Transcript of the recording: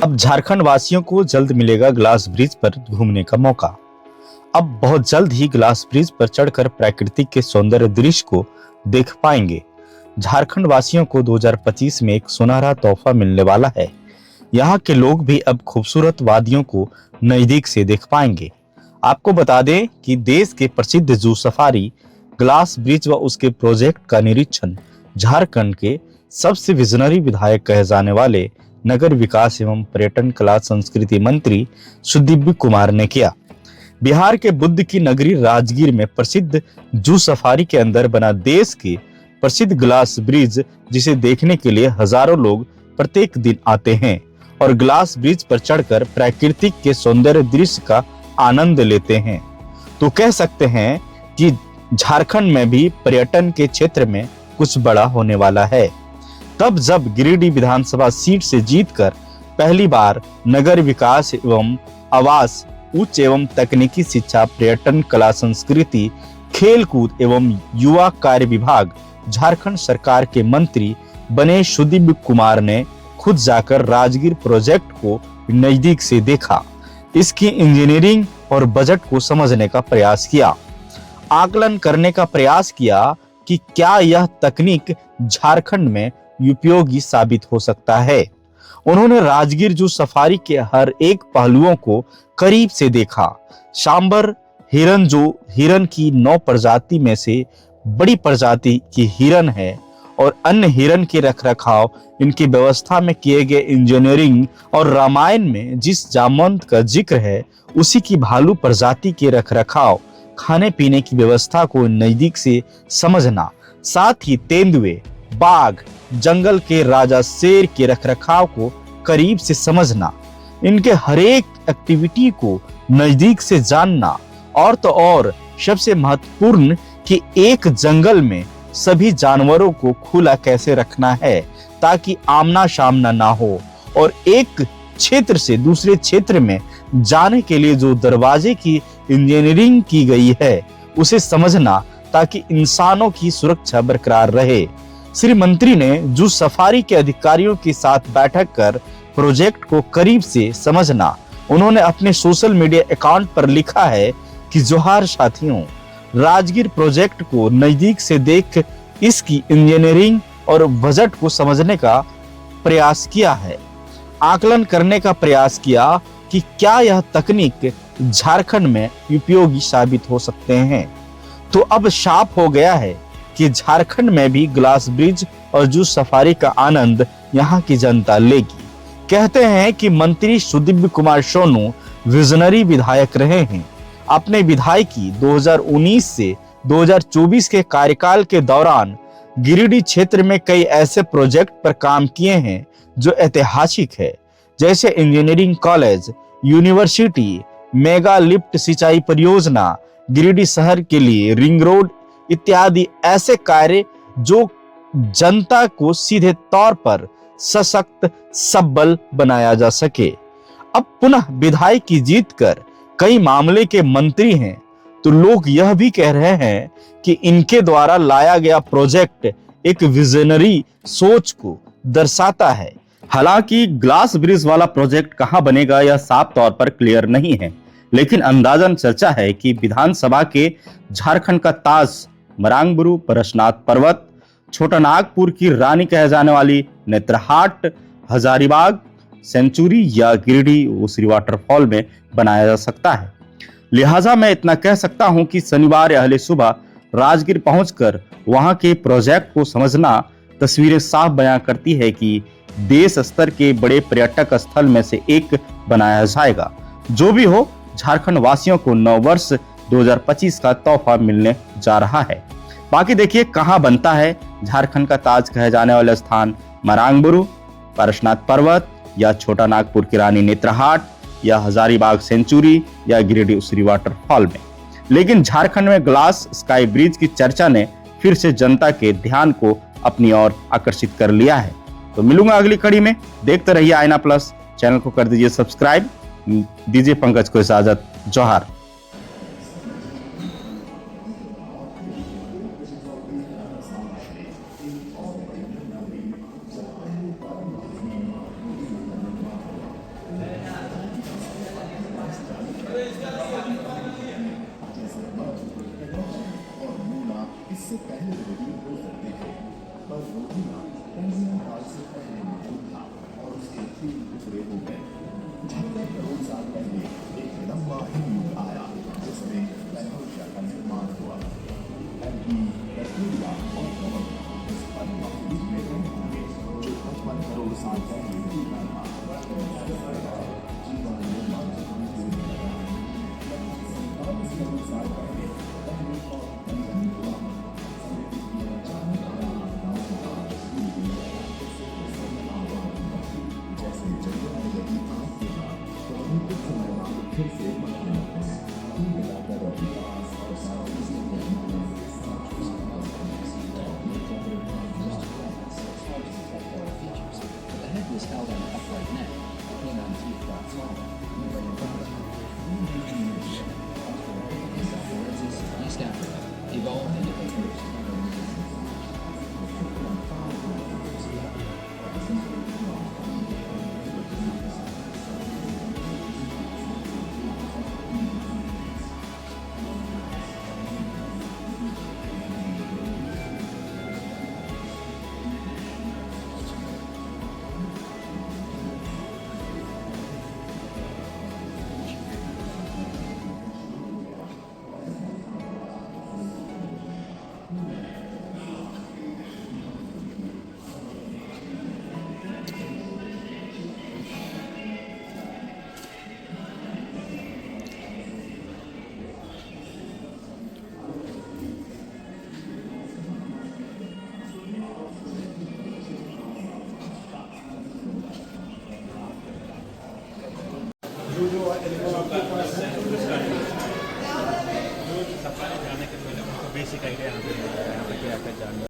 अब झारखंड वासियों को जल्द मिलेगा ग्लास ब्रिज पर घूमने का मौका। अब बहुत जल्द ही ग्लास ब्रिज पर चढ़कर प्राकृतिक के सौंदर्य दृश्य को देख पाएंगे। झारखंड वासियों को 2025 में एक सुनहरा तोहफा मिलने वाला है। यहाँ के लोग भी अब खूबसूरत वादियों को नजदीक से देख पाएंगे। आपको बता दें कि देश के प्रसिद्ध जू सफारी ग्लास ब्रिज व उसके प्रोजेक्ट का निरीक्षण झारखंड के सबसे विजनरी विधायक कहे जाने वाले नगर विकास एवं पर्यटन कला संस्कृति मंत्री सुदीव्य कुमार ने किया। बिहार के बुद्ध की नगरी राजगीर में प्रसिद्ध जू सफारी के अंदर बना देश के प्रसिद्ध ग्लास ब्रिज, जिसे देखने के लिए हजारों लोग प्रत्येक दिन आते हैं और ग्लास ब्रिज पर चढ़कर प्राकृतिक के सौंदर्य दृश्य का आनंद लेते हैं। तो कह सकते हैं कि झारखंड में भी पर्यटन के क्षेत्र में कुछ बड़ा होने वाला है। तब जब गिरिडीह विधानसभा सीट से जीतकर पहली बार नगर विकास एवं आवास, उच्च एवं तकनीकी शिक्षा, पर्यटन, कला संस्कृति, खेलकूद एवं युवा कार्य विभाग झारखंड सरकार के मंत्री बने सुदीव्य कुमार ने खुद जाकर राजगीर प्रोजेक्ट को नजदीक से देखा, इसकी इंजीनियरिंग और बजट को समझने का प्रयास किया, आकलन करने का प्रयास किया कि क्या यह तकनीक झारखंड में उपयोगी साबित हो सकता है। उन्होंने राजगीर जू सफारी के हर एक पहलुओं को करीब से देखा। सांबर हिरन, जो हिरन की 9 प्रजाति में से बड़ी प्रजाति की हिरन है, और अन्य हिरन के रखरखाव, इनकी व्यवस्था में किए गए इंजीनियरिंग, और रामायण में जिस जामवंत का जिक्र है उसी की भालू प्रजाति के रखरखाव, खाने पीने की व्यवस्था को नजदीक से समझना, साथ ही तेंदुए, बाघ, जंगल के राजा शेर के रखरखाव को करीब से समझना, इनके हरेक एक्टिविटी को नजदीक से जानना, और तो और सबसे महत्वपूर्ण कि एक जंगल में सभी जानवरों को खुला कैसे रखना है ताकि आमना सामना ना हो, और एक क्षेत्र से दूसरे क्षेत्र में जाने के लिए जो दरवाजे की इंजीनियरिंग की गई है उसे समझना ताकि इंसानों की सुरक्षा बरकरार रहे। श्री मंत्री ने जू सफारी के अधिकारियों के साथ बैठक कर प्रोजेक्ट को करीब से समझना। उन्होंने अपने सोशल मीडिया अकाउंट पर लिखा है कि जोहार साथियों, राजगीर प्रोजेक्ट को नजदीक से देख इसकी इंजीनियरिंग और बजट को समझने का प्रयास किया है, आकलन करने का प्रयास किया कि क्या यह तकनीक झारखंड में उपयोगी साबित हो सकते हैं। तो अब साफ हो गया है कि झारखंड में भी ग्लास ब्रिज और जू सफारी का आनंद यहाँ की जनता लेगी। कहते हैं कि मंत्री सुदीव्य कुमार सोनू विजनरी विधायक रहे हैं। अपने विधायकी 2019 से 2024 के कार्यकाल के दौरान गिरिडीह क्षेत्र में कई ऐसे प्रोजेक्ट पर काम किए हैं जो ऐतिहासिक है, जैसे engineering college, university, mega lift सिंचाई परियोजना, गिरिडीह शहर के लिए रिंग रोड इत्यादि ऐसे कार्य जो जनता को सीधे तौर पर सशक्त सबल बनाया जा सके। अब पुनः विधायकी जीतकर कई मामले के मंत्री हैं, तो लोग यह भी कह रहे हैं कि इनके द्वारा लाया गया प्रोजेक्ट एक विजनरी सोच को दर्शाता है। हालांकि ग्लास ब्रिज वाला प्रोजेक्ट कहां बनेगा यह साफ तौर पर क्लियर नहीं है, लेकिन अंदाजन चर्चा है कि विधानसभा के झारखंड का ताज मरांगबुरु, परशनाथ पर्वत, छोटा नागपुर की रानी कहे जाने वाली नेत्रहाट, हजारीबाग सेंचुरी या गिरिडीह उसरी वाटरफॉल में बनाया जा सकता है। लिहाजा मैं इतना कह सकता हूं कि शनिवार अहले सुबह राजगीर पहुंचकर वहां के प्रोजेक्ट को समझना तस्वीरें साफ बयां करती है कि देश स्तर के बड़े पर्यटक स्थल में से एक बनाया जाएगा। जो भी हो, झारखंड वासियों को नव वर्ष 2025 का तोहफा मिलने जा रहा है। बाकी देखिए कहां बनता है झारखंड का ताज कहे जाने वाला स्थान, मरांगबुरु, परशनाथ पर्वत या छोटा नागपुर की रानी नेत्रहाट या हजारीबाग सेंचुरी या गिरिडीह उसरी वाटरफॉल में। लेकिन झारखंड में ग्लास स्काई ब्रिज की चर्चा ने फिर से जनता के ध्यान को अपनी ओर आकर्षित कर लिया है। तो मिलूंगा अगली कड़ी में। देखते रहिए आईना प्लस, चैनल को कर दीजिए सब्सक्राइब। दीजिए पंकज को इजाजत। जोहार। इससे पहले रोगी हो सकते हैं, पर रोगिना पंद्रह साल से पहले मौजूद था और उसके 3 टुकड़े हो गए। 76 करोड़ साल पहले एक लंबा हिमयुग आया जिसमें मनुष्य का निर्माण हुआ। एल्गी, बैक्टीरिया और कवक इस महाद्वीप में रहे होंगे जो 55 करोड़ साल पहले टूटा था। जीवन निर्माण करोड़ साल पहले पहले और अंजन हुआ। जैसे जंगल में लगी आग के बाद तो हम कुछ समय बाद फिर से बढ़ने लगते हैं। कुल मिलाकर विकास और सामाजिक The head was held on an upright neck, canine teeth got smaller. Sapiensis, East Africa, evolved into safari जाने के पहले उनको बेसिक आइडिया यहाँ पे क्या क्या जानना